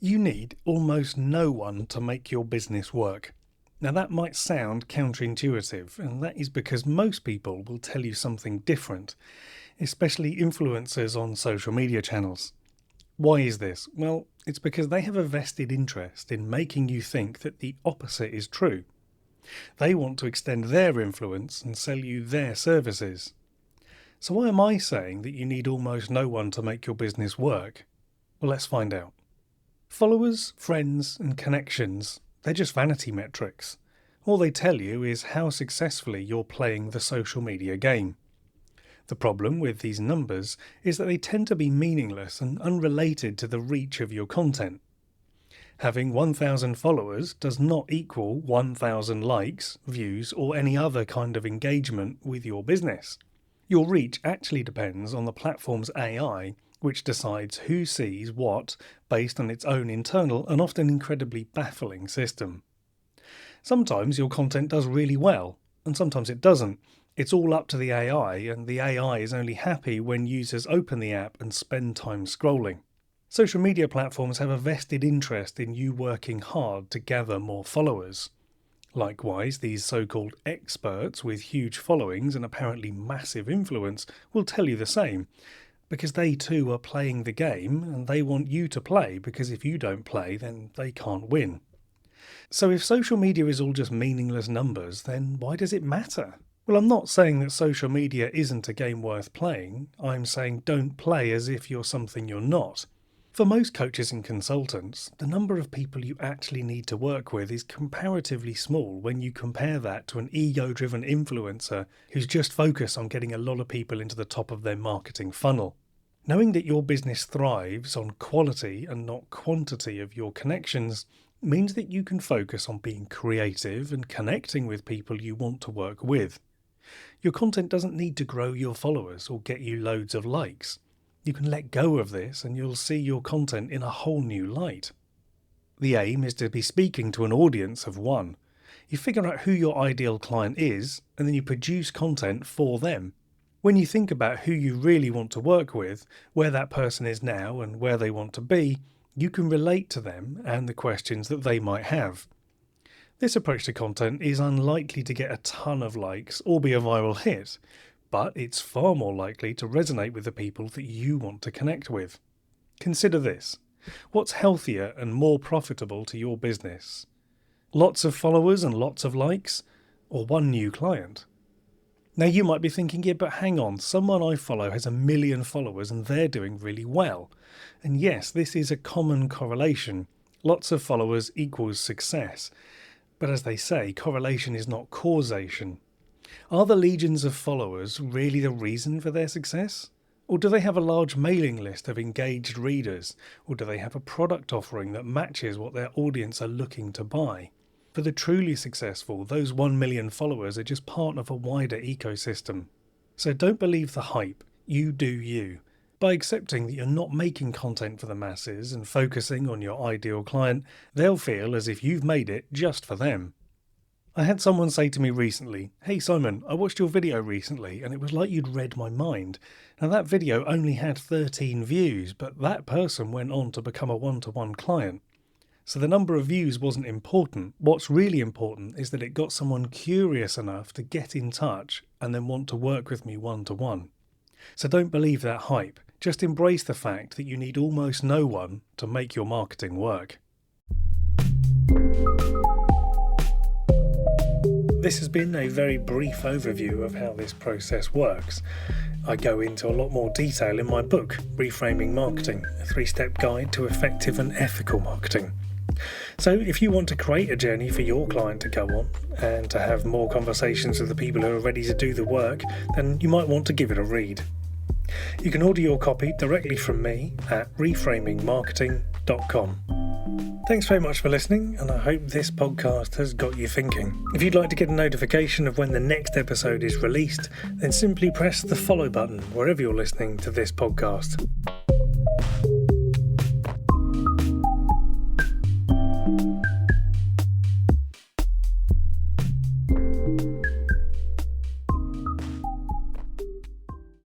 You need almost no one to make your business work. Now that might sound counterintuitive, and that is because most people will tell you something different, especially influencers on social media channels. Why is this? Well, it's because they have a vested interest in making you think that the opposite is true. They want to extend their influence and sell you their services. So why am I saying that you need almost no one to make your business work? Well, let's find out. Followers, friends, and connections, they're just vanity metrics. All they tell you is how successfully you're playing the social media game. The problem with these numbers is that they tend to be meaningless and unrelated to the reach of your content. Having 1,000 followers does not equal 1,000 likes, views, or any other kind of engagement with your business. Your reach actually depends on the platform's AI, which decides who sees what based on its own internal and often incredibly baffling system. Sometimes your content does really well, and sometimes it doesn't. It's all up to the AI, and the AI is only happy when users open the app and spend time scrolling. Social media platforms have a vested interest in you working hard to gather more followers. Likewise, these so-called experts with huge followings and apparently massive influence will tell you the same, because they too are playing the game and they want you to play, because if you don't play then they can't win. So if social media is all just meaningless numbers, then why does it matter? Well, I'm not saying that social media isn't a game worth playing. I'm saying don't play as if you're something you're not. For most coaches and consultants, the number of people you actually need to work with is comparatively small when you compare that to an ego-driven influencer who's just focused on getting a lot of people into the top of their marketing funnel. Knowing that your business thrives on quality and not quantity of your connections means that you can focus on being creative and connecting with people you want to work with. Your content doesn't need to grow your followers or get you loads of likes. You can let go of this and you'll see your content in a whole new light. The aim is to be speaking to an audience of one. You figure out who your ideal client is and then you produce content for them. When you think about who you really want to work with, where that person is now and where they want to be, you can relate to them and the questions that they might have. This approach to content is unlikely to get a ton of likes or be a viral hit, but it's far more likely to resonate with the people that you want to connect with. Consider this. What's healthier and more profitable to your business? Lots of followers and lots of likes, or one new client? Now you might be thinking, yeah, but hang on, someone I follow has 1 million followers and they're doing really well. And yes, this is a common correlation. Lots of followers equals success. But as they say, correlation is not causation. Are the legions of followers really the reason for their success? Or do they have a large mailing list of engaged readers? Or do they have a product offering that matches what their audience are looking to buy? For the truly successful, those 1 million followers are just part of a wider ecosystem. So don't believe the hype, you do you. By accepting that you're not making content for the masses and focusing on your ideal client, they'll feel as if you've made it just for them. I had someone say to me recently, "Hey Simon, I watched your video recently and it was like you'd read my mind. Now that video only had 13 views, but that person went on to become a one-to-one client." So the number of views wasn't important. What's really important is that it got someone curious enough to get in touch and then want to work with me one-to-one. So don't believe that hype. Just embrace the fact that you need almost no one to make your marketing work. This has been a very brief overview of how this process works. I go into a lot more detail in my book, Reframing Marketing, a 3-step guide to effective and ethical marketing. So if you want to create a journey for your client to go on and to have more conversations with the people who are ready to do the work, then you might want to give it a read. You can order your copy directly from me at reframingmarketing.com. Thanks very much for listening, and I hope this podcast has got you thinking. If you'd like to get a notification of when the next episode is released, then simply press the follow button wherever you're listening to this podcast.